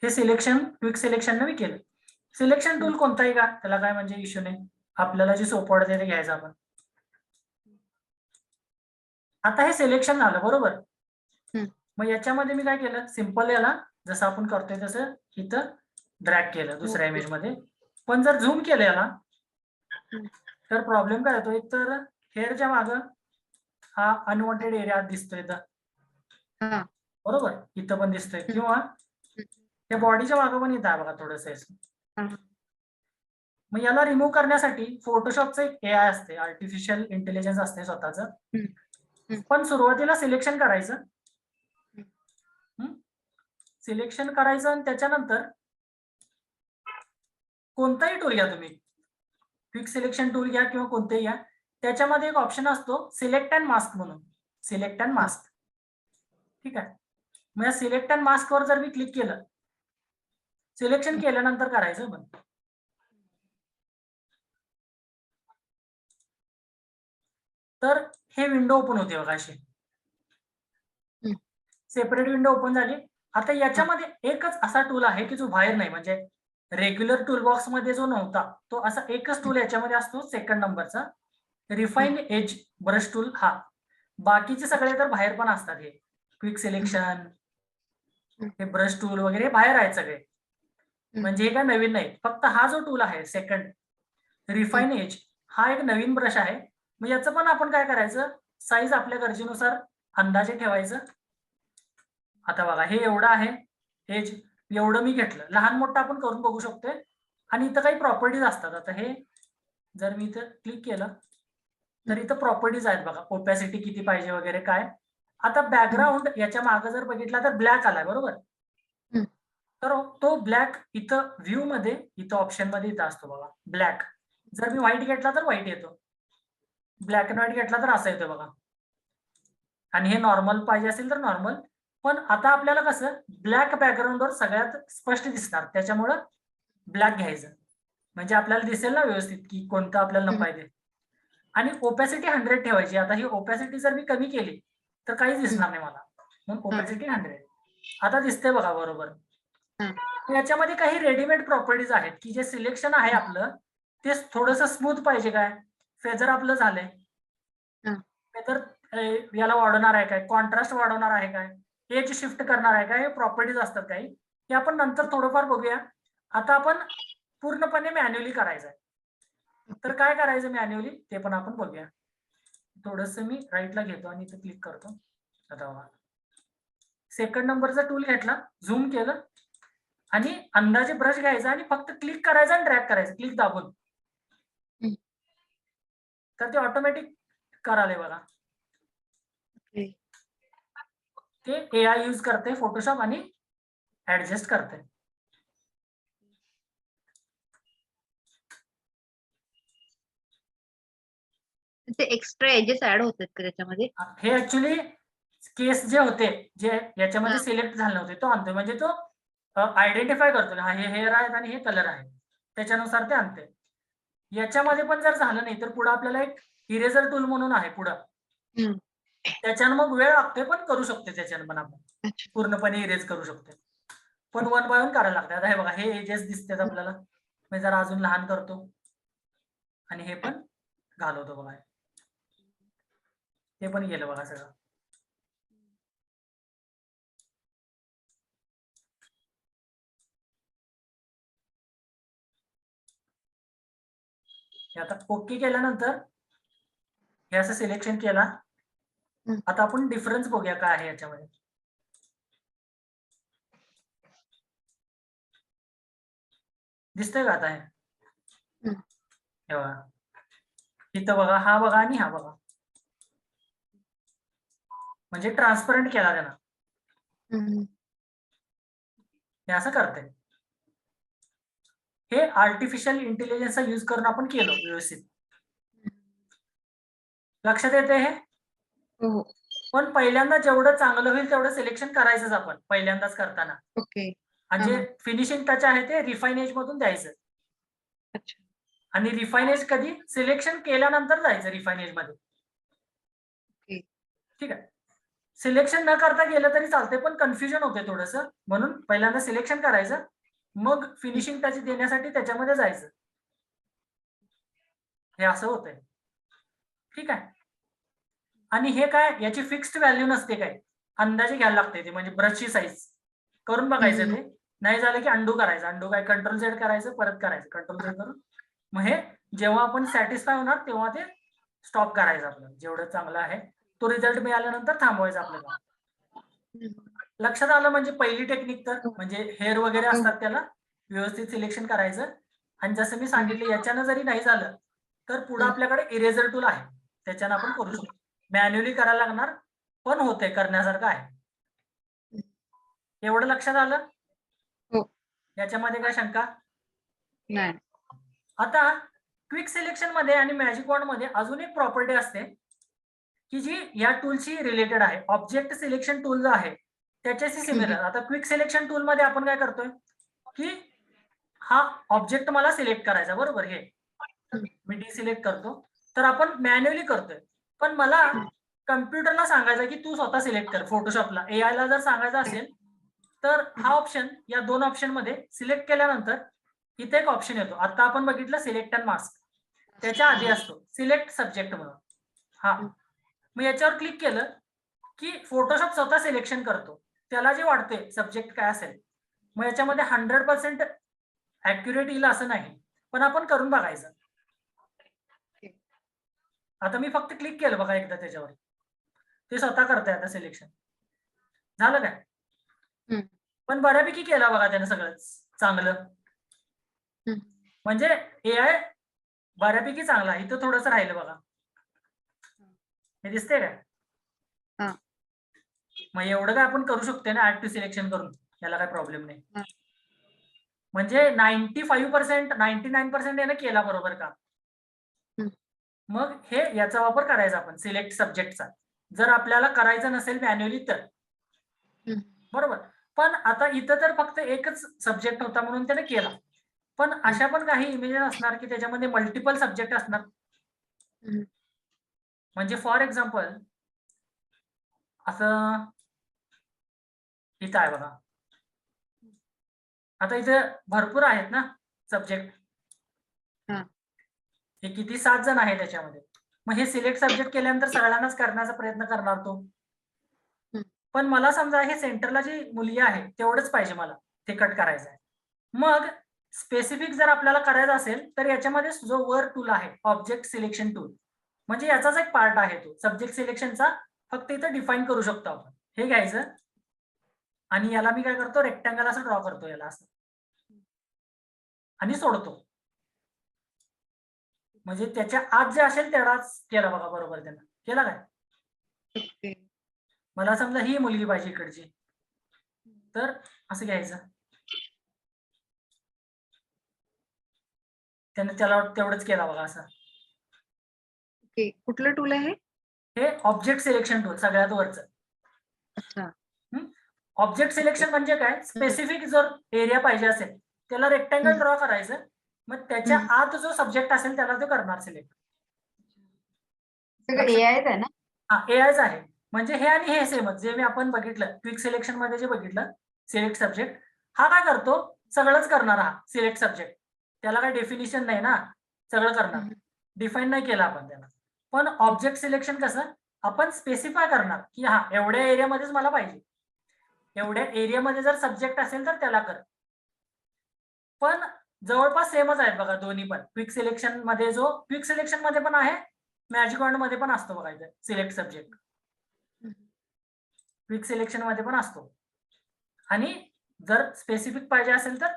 हे selection quick selection मी केलं. Selection tool कोणताही का, त्याला काय म्हणजे इश्यू नाही, आपल्याला जे सोपं वाटतं ते घ्यायचं आपण. आता हे सिलेक्शन झालं बरोबर. मग याच्यामध्ये मी काय केलं, सिंपल याला जसं आपण करतोय तसं इथं ड्रॅग केलं दुसऱ्या इमेज मध्ये. पण जर झूम केलं याला तर प्रॉब्लेम काय होतो, एक तर हेअरच्या मागं हा अनवॉन्टेड एरिया दिसतोय इथं बरोबर, इथं पण दिसतोय, किंवा त्या बॉडीच्या मागं पण इथं आहे बघा थोडंसं. मग याला रिमूव्ह करण्यासाठी फोटोशॉपचं एक AI असते, आर्टिफिशियल इंटेलिजन्स असते स्वतःच. पण सुरुवातीला सिलेक्शन करायचं, सिलेक्शन करायचं आणि त्याच्यानंतर कोणताही टूल घ्या तुम्ही, क्विक सिलेक्शन टूल घ्या किंवा कोणतेही घ्या, त्याच्यामध्ये एक ऑप्शन असतो सिलेक्ट अँड मास्क म्हणून, सिलेक्ट अँड मास्क. ठीक आहे. मग या सिलेक्ट अँड मास्क वर जर मी क्लिक केलं, सिलेक्शन केल्यानंतर करायचं पण, तर हे विंडो ओपन होते बघा अशी, सेपरेट विंडो ओपन झाली. आता याच्यामध्ये एकच असा टूल आहे की जो बाहेर नाही, म्हणजे रेग्युलर टूल बॉक्स मध्ये जो नव्हता तो असा एकच टूल याच्यामध्ये असतो, सेकंड नंबरचा रिफाईन एज ब्रश टूल. हा, बाकीचे सगळे तर बाहेर पण असतात, हे क्विक सिलेक्शन, हे ब्रश टूल वगैरे बाहेर आहेत सगळे, म्हणजे हे काय नवीन नाही. फक्त हा जो टूल आहे सेकंड रिफाईन एज, हा एक नवीन ब्रश आहे. मग याचं पण आपण काय करायचं, साईज आपल्या गरजेनुसार अंदाजे ठेवायचं. आता बघा हे एवढं आहे एज, एवढं मी घेतलं, लहान मोठं आपण करून बघू शकतोय. आणि इथं काही प्रॉपर्टीज असतात. आता हे जर मी इथं क्लिक केलं तर इथं प्रॉपर्टीज आहेत बघा, ओपॅसिटी किती पाहिजे वगैरे काय. आता बॅकग्राऊंड याच्या मागे जर बघितला तर ब्लॅक आलाय बरोबर, तर तो ब्लॅक इथं व्ह्यू मध्ये, इथं ऑप्शन मध्ये इथं असतो बघा ब्लॅक. जर मी व्हाईट घेतला तर व्हाईट येतो, ब्लॅक अँड व्हाईट घेतला तर असं येतं बघा. आणि हे नॉर्मल पाहिजे असेल तर नॉर्मल. पण आता आपल्याला कसं ब्लॅक बॅकग्राऊंडवर सगळ्यात स्पष्ट दिसणार, त्याच्यामुळं ब्लॅक घ्यायचं, म्हणजे आपल्याला दिसेल ना व्यवस्थित की कोणतं आपल्याला पाहिजे. आणि ओपॅसिटी 100 ठेवायची. आता ही ओपॅसिटी जर मी कमी केली तर काहीच दिसणार नाही मला, म्हणून ओपॅसिटी 100. आता दिसते बघा बरोबर. याच्यामध्ये काही रेडीमेड प्रॉपर्टीज आहेत की जे सिलेक्शन आहे आपलं ते थोडंसं स्मूथ पाहिजे, काय फेजर आपलं झालंय, फेजर याला वाढवणार आहे काय, कॉन्ट्रास्ट वाढवणार आहे काय, एज शिफ्ट करणार आहे काय, हे प्रॉपर्टीज असतात काही, हे आपण नंतर थोडंफार बघूया. आता आपण पूर्णपणे मॅन्युअली करायचं आहे, तर काय करायचं मॅन्युअली ते पण आपण बघूया. थोडंसं मी राईटला घेतो आणि इथे क्लिक करतो. आता बघा सेकंड नंबरचा टूल घेतला, झूम केलं आणि अंदाजे ब्रश घ्यायचा आणि फक्त क्लिक करायचं आणि ड्रॅग करायचं क्लिक दाबून, तर ते ऑटोमॅटिक करायला बघा. ते AI यूज करते फोटोशॉप आणि ऍडजस्ट करते. ते एक्स्ट्रा एजेस ऍड होतात का त्याच्यामध्ये? हे ऍक्च्युली केस जे होते, जे याच्यामध्ये सिलेक्ट झाले नव्हते, तो आणतोय, म्हणजे तो आयडेंटिफाय करतो, हा हे हेअर आहेत आणि हे कलर आहे, त्याच्यानुसार ते आणते. याच्यामध्ये पण जर झालं नाही तर पुढे आपल्याला एक इरेझर टूल म्हणून आहे पुढं, त्याच्यानं मग वेळ लागतोय पण करू शकते, त्याच्यानं पण आपण पूर्णपणे इरेज करू शकतो, पण 1 बाय 1 करायला लागते. आता हे बघा हे एजेस दिसतात आपल्याला, मी जरा अजून लहान करतो आणि हे पण घालवतो बघा, ते पण गेलं बघा सगळं. आता ओके केल्यानंतर हे असं सिलेक्शन केला. आता आपण डिफरन्स बघूया काय आहे याच्यामध्ये. दिसतंय का आता हे बघा, इथं बघा, हा बघा आणि हा बघा, म्हणजे ट्रान्सपरंट केला त्यानं, हे असं करते. हे आर्टिफिशियल इंटेलिजन्सचा यूज करून आपण केलं व्यवस्थित. लक्षात येते हे? पण पहिल्यांदा जेवढं चांगलं होईल तेवढं सिलेक्शन करायचंच आपण पहिल्यांदाच करताना. आणि जे फिनिशिंग टच आहे ते रिफाईन एज मधून द्यायचं. आणि रिफाईन एज कधी सिलेक्शन केल्यानंतर जायचं रिफाईन एज मध्ये. ठीक आहे. सिलेक्शन न करता गेलं तरी चालतंय, पण कन्फ्युजन होते थोडंसं, म्हणून पहिल्यांदा सिलेक्शन करायचं, मग फिनिशिंग त्याची देण्यासाठी त्याच्यामध्ये जायचं. हे असं होतंय. ठीक आहे. आणि हे काय, याची फिक्स्ड व्हॅल्यू नसते, काय अंदाजे घ्यायला लागते ते, म्हणजे ब्रशची साईज करून बघायचं ते. नाही झालं की अंडू करायचं. अंडू काय, कंट्रोल झेड करायचं, परत करायचं, कंट्रोल झेड करून. मग हे जेव्हा आपण सॅटिस्फाय होणार तेव्हा ते स्टॉप करायचं आपलं. जेवढं चांगलं आहे तो रिझल्ट मिळाल्यानंतर थांबवायचं आपलं काम. लक्षात आलं? म्हणजे पहिली टेक्निक तर म्हणजे हेअर वगैरे असतात त्याला व्यवस्थित सिलेक्शन करायचं. आणि जसं मी सांगितलं, याच्यानं जरी नाही झालं तर पुढे आपल्याकडे इरेझर टूल आहे, त्याच्यानं आपण करू शकतो. मॅन्युअली करायला लागणार, पण होते, करण्यासारखं आहे. एवढं लक्षात आलं? हो. याच्यामध्ये काय शंका नाही. आता क्विक सिलेक्शन मध्ये आणि मॅजिक वॉन्ड मध्ये अजून एक प्रॉपर्टी असते की जी या टूलशी रिलेटेड आहे. ऑब्जेक्ट सिलेक्शन टूल जो आहे त्याच्याशी सिमिलर. आता क्विक सिलेक्शन टूल मध्ये आपण काय करतोय की हा ऑब्जेक्ट मला सिलेक्ट करायचा, बरोबर. हे मी डिसिलेक्ट करतो, तर आपण मॅन्युअली करतोय. पण मला कम्प्युटरला सांगायचं की तू स्वतः सिलेक्ट कर. फोटोशॉपला एआय ला जर सांगायचं असेल तर हा ऑप्शन, या दोन ऑप्शन मध्ये सिलेक्ट केल्यानंतर इथे एक ऑप्शन येतो. आता आपण बघितलं सिलेक्ट अँड मास्क, त्याच्या आधी असतो सिलेक्ट सब्जेक्ट म्हणून. हा, मग याच्यावर क्लिक केलं की फोटोशॉप स्वतः सिलेक्शन करतो, त्याला जे वाटते सब्जेक्ट काय असेल. मग याच्यामध्ये 100% ऍक्युरेट येईल असं नाही, पण आपण करून बघायचं. आता मी फक्त क्लिक केलं बघा एकदा त्याच्यावर, ते स्वतः करतंय आता सिलेक्शन. झालं काय? पण बऱ्यापैकी केलं बघा त्यानं सगळंच चांगलं. म्हणजे एआय बऱ्यापैकी चांगला आहे. इथं थोडंसं राहिलं बघा, हे दिसतंय काय? मग एवढं काय आपण करू शकतो ना ऍड टू सिलेक्शन करून, याला काय प्रॉब्लेम नाही. म्हणजे 95% 99% यानं केला बरोबर का. मग हे याचा वापर करायचा आपण सिलेक्ट सब्जेक्टचा, जर आपल्याला करायचं नसेल मॅन्युअली तर, बरोबर. पण आता इथं तर फक्त एकच सब्जेक्ट होता म्हणून त्याने केला. पण अशा पण काही इमेजेस असणार की त्याच्यामध्ये मल्टिपल सब्जेक्ट असणार. म्हणजे फॉर एक्झाम्पल असं इथं आहे बघा, आता इथे भरपूर आहेत ना सब्जेक्ट, हे किती 7 जण आहेत त्याच्यामध्ये. मग हे सिलेक्ट सब्जेक्ट केल्यानंतर सगळ्यांनाच करण्याचा प्रयत्न करणार तो. पण मला समजा हे सेंटरला जी मूल्य आहे तेवढंच पाहिजे मला, ते कट करायचं आहे. मग स्पेसिफिक जर आपल्याला करायचं असेल तर याच्यामध्ये जो वर टूल आहे ऑब्जेक्ट सिलेक्शन टूल, म्हणजे याचाच एक पार्ट आहे तो सब्जेक्ट सिलेक्शनचा, फक्त इथं डिफाईन करू शकतो आपण. हे घ्यायचं आणि याला मी काय करतो, रेक्टँगल असं ड्रॉ करतो याला असं आणि सोडतो. म्हणजे त्याच्या आत जे असेल तेवढाच केला बघा, बरोबर त्यानं केला काय. मला समजा ही मुलगी पाहिजे इकडची, तर असं घ्यायचं, त्याने त्याला तेवढंच केला बघा असं. कुठलं टूल आहे हे ऑब्जेक्ट सिलेक्शन टूल, सगळ्यात वरचं. ऑब्जेक्ट सिलेक्शन म्हणजे काय, स्पेसिफिक जर एरिया पाहिजे असेल त्याला रेक्टँगल ड्रॉ करायचं, मग त्याच्या आत जो सब्जेक्ट असेल त्याला तो करणार सिलेक्ट. एआयच आहे ना? हा, एआयच आहे. म्हणजे हे आणि हे सेमच, जे मी आपण बघितलं क्विक सिलेक्शन मध्ये जे बघितलं सिलेक्ट सब्जेक्ट, हा काय करतो सगळंच करणार. हा सिलेक्ट सब्जेक्ट, त्याला काही डेफिनिशन नाही ना, सगळं करणार, डिफाईन नाही केलं आपण त्याला. पण ऑब्जेक्ट सिलेक्शन कसं, आपण स्पेसिफाय करणार की हा एवढ्या एरियामध्येच मला पाहिजे, एवढ्या एरियामध्ये जर सब्जेक्ट असेल तर त्याला कर. पण जवळपास सेमच आहेत बघा दोन्ही पण. क्विक सिलेक्शन मध्ये जो क्विक सिलेक्शन मध्ये पण आहे, मॅजिक वॉन्ड मध्ये पण असतो बघा इथे सिलेक्ट सब्जेक्ट, क्विक सिलेक्शन मध्ये पण असतो. आणि जर स्पेसिफिक पाहिजे असेल तर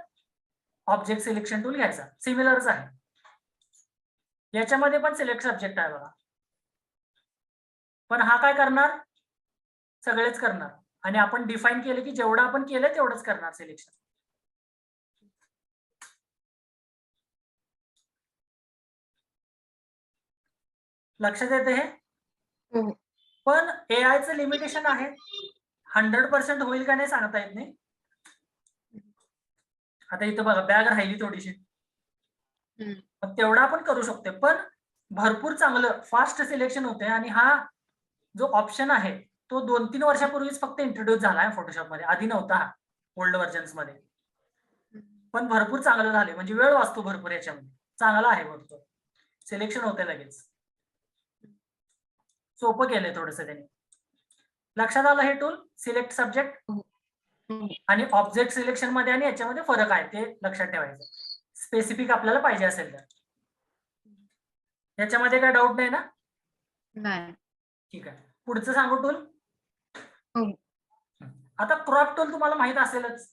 ऑब्जेक्ट सिलेक्शन टूल घ्यायचा, सिमिलरच आहे. याच्यामध्ये पण सिलेक्ट सब्जेक्ट आहे बघा, पण हा काय करणार सगळेच करणार. आणि आपण डिफाईन केले की जेवढं आपण केलं तेवढंच करणार सिलेक्शन. लक्षात येते हे? पण एआयचं लिमिटेशन आहे, 100% होईल का नाही सांगता येत नाही. आता इथं बघा बॅग राहिली थोडीशी, तेवढा आपण करू शकतो, पण भरपूर चांगलं फास्ट सिलेक्शन होते. आणि हा जो ऑप्शन आहे तो 2-3 वर्षापूर्वीच फक्त इंट्रोड्यूस झाला आहे फोटोशॉपमध्ये, आधी नव्हता हा ओल्ड व्हर्जन्स मध्ये. पण भरपूर चांगलं झाले, म्हणजे वेळ वाचतो भरपूर याच्यामध्ये, चांगला आहे भरपूर, सिलेक्शन होते लगेच, सोपं केलंय थोडस त्याने. लक्षात आलं हे टूल सिलेक्ट सब्जेक्ट आणि ऑब्जेक्ट सिलेक्शन मध्ये आणि याच्यामध्ये फरक आहे ते लक्षात ठेवायचं, स्पेसिफिक आपल्याला पाहिजे असेल तर. याच्यामध्ये काय डाऊट नाही ना? नाही. ठीक आहे, पुढचं सांगू टूल. हो. आता क्रॉप टूल तुम्हाला माहित असेलच.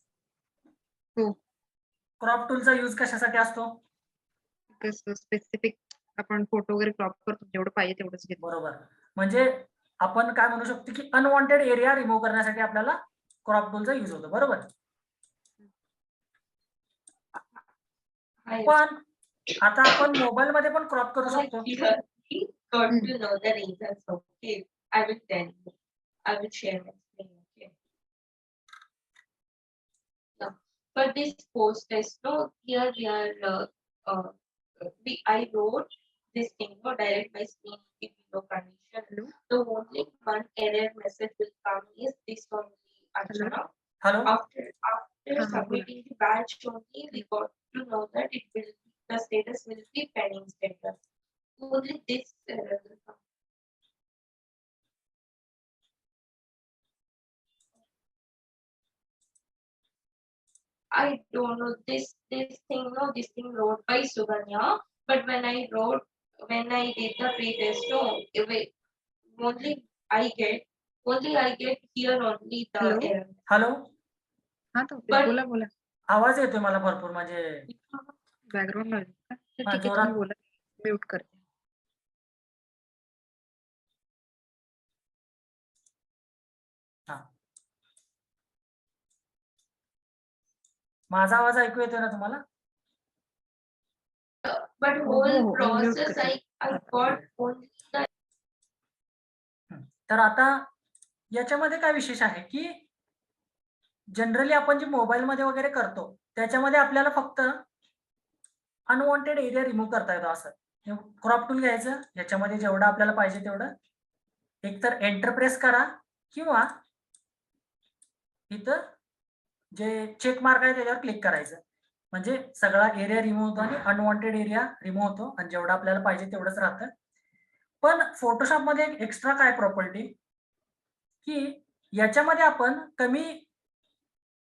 हो. क्रॉप टूलचा यूज कशासाठी असतो? स्पेसिफिक आपण फोटो वगैरे क्रॉप करतो, जेवढं पाहिजे तेवढंच घेतो. बरोबर, म्हणजे आपण काय म्हणू शकतो की अनवॉन्टेड एरिया रिमूव्ह करण्यासाठी आपल्याला क्रॉप टूलचा यूज होतो, बरोबर. पण आता आपण मोबाईल मध्ये पण क्रॉप करू शकतो. Got to know the reasons. Okay, I will tell you. I will share my screen. Okay. Now, for this post test, no, here we are. I wrote this thing. No, direct my screen if no condition. So only one error message will come. Is this only? Archana. Hello. After submitting the batch only, we got to know that the status will be pending status. Only this error will come. I don't know this thing. No, this thing wrote by Suganya. But when I did the pre-test, no, only I get here only the Hello? error. Hello. हा तो But- बोला आवाज येतोय मला भरपूर, म्हणजे background noise का? ठीक आहे, जोरात. तुम्ही बोला, म्यूट करते. माझा आवाज ऐकू येतोय ना तुम्हाला? But हो, whole हो, process mute करते. I got only the तर आता याच्यामध्ये काय विशेष आहे की जनरली आपण जे मोबाईल मध्ये वगैरे करतो त्याच्यामध्ये आपल्याला फक्त अनवॉन्टेड एरिया रिमूव्ह करता येतो. असं क्रॉप टूल घ्यायचं, याच्यामध्ये जेवढं आपल्याला पाहिजे तेवढं एकतर एंटर प्रेस करा किंवा इथं जे चेक मार्क आहे त्याच्यावर क्लिक करायचं, म्हणजे सगळा एरिया रिमूव्ह होतो आणि अनवॉन्टेड एरिया रिमूव्ह होतो आणि जेवढं आपल्याला पाहिजे तेवढंच राहतं. पण फोटोशॉप मध्ये एक एक्स्ट्रा काय प्रॉपर्टी की याच्यामध्ये आपण कमी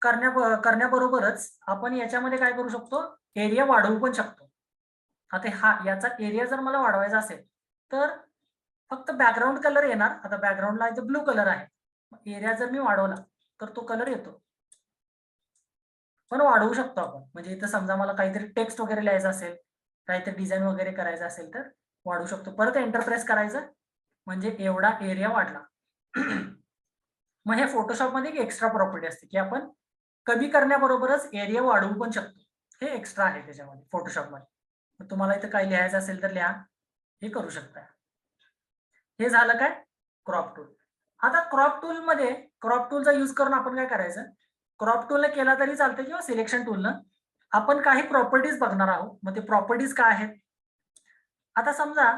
करण्याबरोबरच आपण याच्यामध्ये काय करू शकतो, एरिया वाढवू पण शकतो. आता याचा एरिया जर मला वाढवायचा असेल तर फक्त बॅकग्राऊंड कलर येणार. आता बॅकग्राऊंडला इथे ब्लू कलर आहे, एरिया जर मी वाढवला तर तो कलर येतो. पण वाढवू शकतो आपण, म्हणजे इथं समजा मला काहीतरी टेक्स्ट वगैरे लिहायचं असेल, काहीतरी डिझाईन वगैरे करायचं असेल तर वाढवू शकतो. परत एंटर प्रेस करायचं म्हणजे एवढा एरिया वाढला. मग हे फोटोशॉप मध्ये एक एक्स्ट्रा प्रॉपर्टी असते की आपण कमी करण्याबरोबरच एरिया वाढवू पण शकतो. हे एक्स्ट्रा आहे त्याच्यामध्ये फोटोशॉप मध्ये. तुम्हाला इथं काही लिहायचं असेल तर लिहा, हे करू शकता. हे झालं काय क्रॉप टूल. आता क्रॉप टूल मध्ये क्रॉप टूलचा यूज करून आपण काय करायचं, क्रॉप टूलने केला तरी चालतं किंवा सिलेक्शन टूलनं आपण काही प्रॉपर्टीज बघणार आहोत. मग ते प्रॉपर्टीज काय आहेत, आता समजा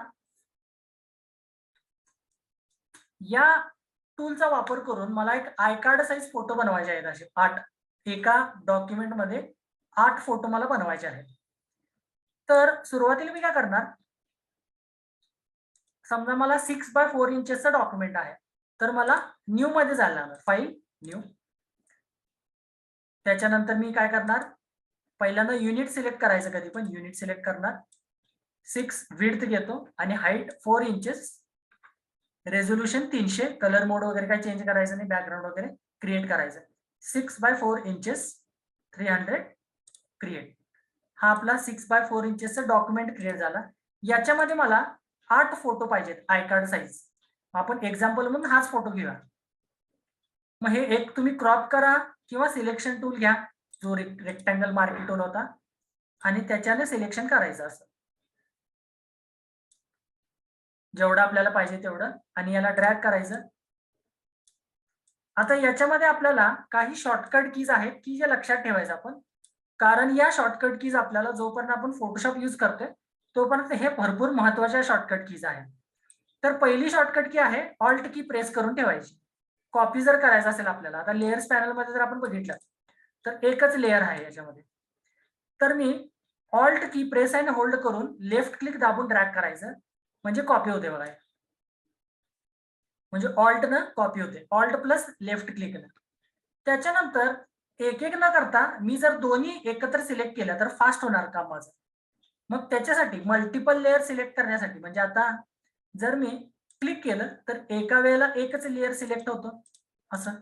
या टूलचा वापर करून मला एक आय कार्ड साईज फोटो बनवायचे आहेत. असे 8 एका डॉक्युमेंट मध्ये 8 फोटो मला बनवायचे आहेत. तर सुरुवातीला मी काय करणार, समजा मला 6x4 इंचेसचं डॉक्युमेंट आहे, तर मला न्यू मध्ये जायला लागणार, फाईल न्यू. त्याच्यानंतर मी काय करणार, पहिल्यांदा युनिट सिलेक्ट करायचं, कधी पण युनिट सिलेक्ट करणार, 6 विड्थ घेतो आणि हाईट 4 इंचेस, रेझोल्युशन 300, कलर मोड वगैरे काही चेंज करायचं नाही, बॅकग्राऊंड वगैरे क्रिएट करायचं. 6x4 inches 300 create. हा आपला 6x4 इंचेसचा डॉक्युमेंट क्रिएट झाला. याच्यामध्ये मला 8 फोटो पाहिजेत आय कार्ड साईज. आपण एक्झाम्पल म्हणून हाच फोटो घेऊया. मग हे एक तुम्ही क्रॉप करा किंवा सिलेक्शन टूल घ्या, जो रेक्टँगल मार्किंग टूल होता, आणि त्याच्याने सिलेक्शन करायचं असं जेवढं आपल्याला पाहिजे तेवढं, आणि याला ड्रॅग करायचं. आता याच्यामध्ये आपल्याला काही शॉर्टकट कीज आहेत की जे लक्षात ठेवायचं आपण, कारण या शॉर्टकट कीज आपल्याला जोपर्यंत आपण फोटोशॉप यूज करतोय तोपर्यंत हे भरपूर महत्वाच्या शॉर्टकट कीज आहेत. तर पहिली शॉर्टकट की आहे ऑल्ट की प्रेस करून ठेवायची. कॉपी जर करायचं असेल आपल्याला, आता लेयर्स पॅनल मध्ये जर आपण बघितलं तर एकच लेयर आहे याच्यामध्ये, तर मी ऑल्ट की प्रेस अँड होल्ड करून लेफ्ट क्लिक दाबून ड्रॅग करायचं म्हणजे कॉपी होते बघा. म्हणजे ऑल्ट न कॉपी होते, ऑल्ट प्लस लेफ्ट क्लिक न. त्याच्यानंतर एक एक न करता मी जर दोन्ही एकत्र सिलेक्ट केलं तर फास्ट होणार काम माझं. मग त्याच्यासाठी मल्टिपल लेअर सिलेक्ट करण्यासाठी, म्हणजे आता जर मी क्लिक केलं तर एका वेळेला एकच लेअर सिलेक्ट होतं असं.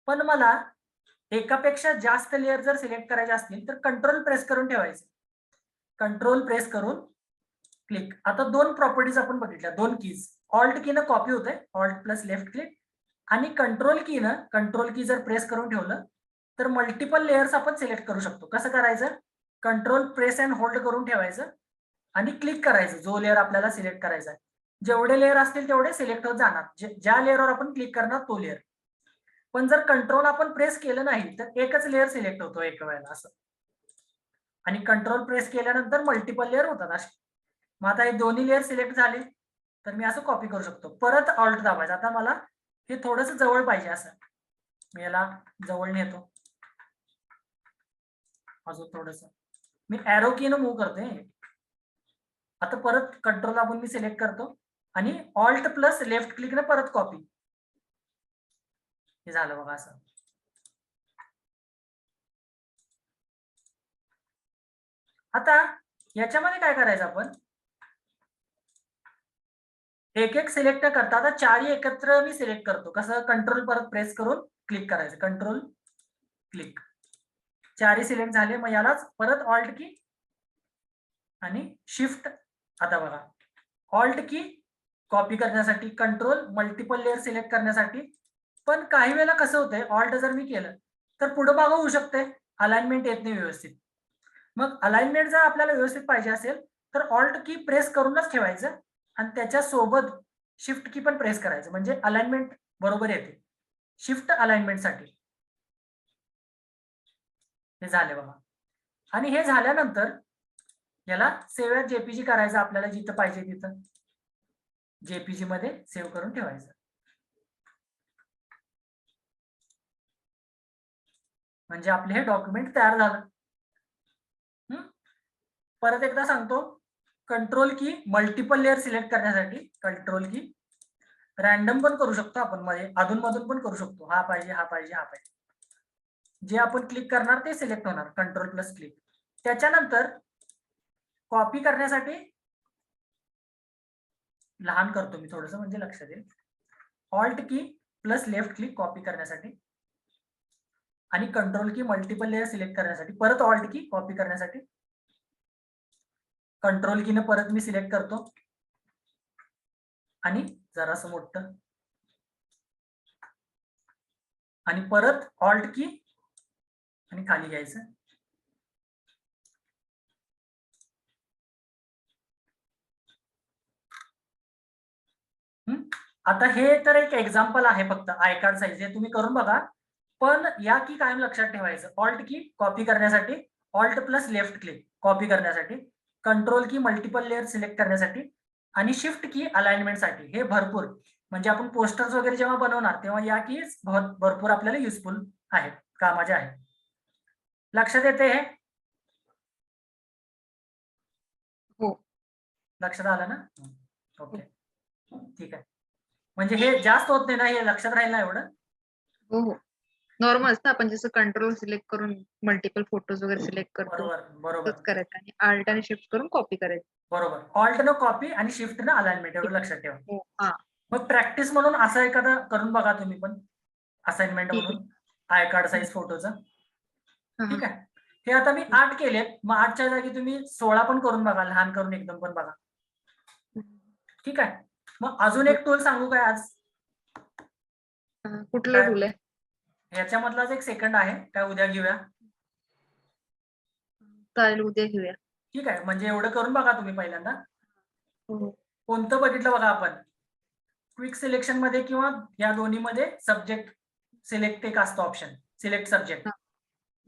पण मला एकापेक्षा जास्त लेअर जर सिलेक्ट करायचे असतील तर कंट्रोल प्रेस करून ठेवायचे, कंट्रोल प्रेस करून क्लिक. आता दोन प्रॉपर्टीज आपण बघितल्या, दोन कीज. ऑल्ट की न कॉपी होते, ऑल्ट प्लस लेफ्ट क्लिक, आणि कंट्रोल की जर प्रेस करून ठेवलं तर मल्टिपल लेयर्स आपण सिलेक्ट करू शकतो. कसं करायचं, कंट्रोल प्रेस अँड होल्ड करून ठेवायचं आणि क्लिक करायचं जो लेअर आपल्याला सिलेक्ट करायचा आहे. जेवढे लेअर असतील तेवढे सिलेक्ट होत जाणार, ज्या लेअरवर आपण क्लिक करणार तो लेअर. पण जर कंट्रोल आपण प्रेस केलं नाही तर एकच लेअर सिलेक्ट होतो एका वेळेला असं, आणि कंट्रोल प्रेस केल्यानंतर मल्टिपल लेअर होतात असे. मग आता हे दोन्ही लेअर सिलेक्ट झाले तर मी असं कॉपी करू शकतो. परत ऑल्ट दाबायचं. आता मला हे थोडंसं जवळ पाहिजे असं, मी याला जवळ नेतो अजून थोडस, मी एरो की न मूव्ह करते. आता परत कंट्रोल दाबून मी सिलेक्ट करतो आणि ऑल्ट प्लस लेफ्ट क्लिक ने परत कॉपी. हे झालं बघा असं. आता याच्यामध्ये काय करायचं आपण, एक एक सिलेक्ट करता आता चारही एकत्र मी सिलेक्ट करतो. कसं, कंट्रोल परत प्रेस करून क्लिक करायचं, कंट्रोल क्लिक, चारही सिलेक्ट झाले. मग यालाच परत ऑल्ट की आणि शिफ्ट. आता बघा, ऑल्ट की कॉपी करण्यासाठी, कंट्रोल मल्टिपल लेअर सिलेक्ट करण्यासाठी. पण काही वेळेला कसं होतंय, ऑल्ट जर मी केलं तर पुढे मागं होऊ शकते, अलाइनमेंट येत नाही व्यवस्थित. मग अलाइनमेंट जर आपल्याला व्यवस्थित पाहिजे असेल तर ऑल्ट की प्रेस करूनच ठेवायचं आणि त्याच्या सोबत शिफ्ट की पण प्रेस करायचं, म्हणजे अलाइनमेंट बरोबर येते. शिफ्ट अलाइनमेंटसाठी हे झाले बघा. आणि हे झाल्यानंतर याला सेव्ह ॲज जेपीजी करायचं आपल्याला, जिथं पाहिजे तिथं जेपीजी मध्ये सेव्ह करून ठेवायचं. म्हणजे आपले हे डॉक्युमेंट तयार झालं. परत एकदा सांगतो, कंट्रोल की मल्टिपल लेअर सिलेक्ट करण्यासाठी कंट्रोल की, रॅन्डम पण करू शकतो आपण, मध्ये अधून मधून पण करू शकतो, हा पाहिजे हा पाहिजे हा पाहिजे, जे आपण क्लिक करणार ते सिलेक्ट होणार, कंट्रोल प्लस क्लिक. त्याच्यानंतर कॉपी करण्यासाठी लहान करतो मी थोडंसं म्हणजे लक्षात येईल, ऑल्ट की प्लस लेफ्ट क्लिक कॉपी करण्यासाठी, आणि कंट्रोल की मल्टिपल लेअर सिलेक्ट करण्यासाठी, परत ऑल्ट की कॉपी करण्यासाठी, कंट्रोल की ने परत मी सिलेक्ट करतो आणि जरासं मोठं, आणि परत ऑल्ट की आणि खाली घ्यायचं. आता हे तर एक एक्झाम्पल आहे फक्त आय कार्ड साईज, हे तुम्ही करून बघा. पण या की कायम लक्षात ठेवायचं, ऑल्ट की कॉपी करण्यासाठी, alt plus left click copy करण्यासाठी, कंट्रोल की मल्टिपल लेअर सिलेक्ट करण्यासाठी, आणि शिफ्ट की अलाइनमेंटसाठी. हे भरपूर, म्हणजे आपण पोस्टर्स वगैरे जेव्हा बनवणार तेव्हा या की भरपूर आपल्याला युजफुल आहेत, कामाचे आहेत. लक्षात येते हे? हो. लक्षात आलं ना? ओके, ठीक आहे. म्हणजे हे जास्त होत नाही ना, हे लक्षात राहील ना एवढं? हो हो, नॉर्मल असतं. आपण जसं कंट्रोल सिलेक्ट करून मल्टिपल फोटोज वगैरे सिलेक्ट करतो बरोबर बरोबर तसंच करायचं, आणि आल्ट आणि शिफ्ट करून कॉपी करायचं. बरोबर, ऑल्ट न कॉपी आणि शिफ्ट न अलाइनमेंट, एवढं लक्षात ठेवा. हो, हा, मग प्रॅक्टिस म्हणून असं एखादं करून बघा तुम्ही पण, असाइनमेंट ठीक आहे. म्हणून आय कार्ड साईज फोटोचं. हा, हा. ठीक आहे. हे आता मी 8 केलेत, मग 8च्या जागी तुम्ही 16 पण करून बघा, लहान करून एकदम पण बघा. ठीक आहे. मग अजून एक टूल सांगू काय आज? कुठलं टूल आहे? याच्यामधलाच एक सेकंड आहे, काय उद्या घेऊया? चालेल, उद्या घेऊया. ठीक आहे, म्हणजे एवढं करून बघा तुम्ही पहिल्यांदा. हो. कोणतं बघितलं बघा आपण, क्विक सिलेक्शन मध्ये किंवा या दोन्ही मध्ये सब्जेक्ट सिलेक्ट एक असतो ऑप्शन, सिलेक्ट सब्जेक्ट,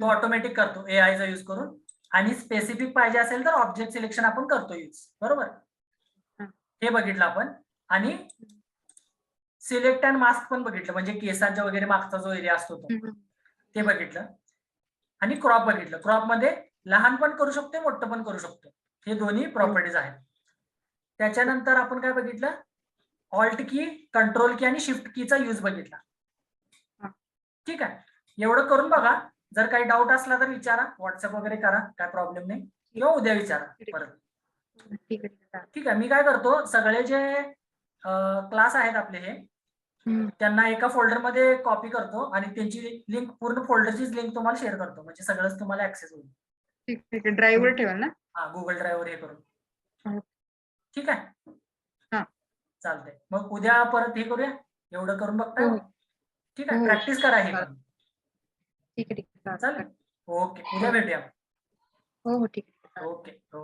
तो ऑटोमॅटिक करतो AI चा यूज करून. आणि स्पेसिफिक पाहिजे असेल तर ऑब्जेक्ट सिलेक्शन आपण करतो यूज, बरोबर? हे बघितलं आपण. आणि सिलेक्ट अँड मास्क पण बघितलं, म्हणजे केसांच्या वगैरे मागचा जो एरिया असतो तो हम्म. ते बघितलं. आणि क्रॉप बघितलं. क्रॉप मध्ये लहान पण करू शकतो, मोठं पण करू शकतो. हे दोन्ही प्रॉपर्टीज आहेत. त्याच्यानंतर आपण काय बघितलं, ऑल्ट की, कंट्रोल की आणि शिफ्ट कीचा यूज बघितला. हा. ठीक आहे, एवढं करून बघा. जर काही डाऊट असला तर विचारा, व्हॉट्सअप वगैरे करा, काय प्रॉब्लेम नाही, किंवा उद्या विचारा परत. ठीक आहे चालेल. ठीक आहे, मी काय करतो, सगळे जे क्लास आहेत आपले हे, हम्म. त्यांना एका फोल्डरमध्ये कॉपी करतो आणि त्यांची लिंक, पूर्ण फोल्डरचीच लिंक तुम्हाला शेअर करतो, म्हणजे सगळंच तुम्हाला ऍक्सेस होईल. ठीक आहे ड्राईव्हवर ठेवाल ना. हा, गुगल ड्राईव्हवर हे करून. हो. ठीक आहे, हा. चालतंय. मग उद्या परत हे करूया, एवढं करून बघताय. हो. ठीक आहे, हो. प्रॅक्टिस करा हे पण. ठीक आहे चालेल, ओके, उद्या भेटूया. हो ठीक आहे. Okay okay.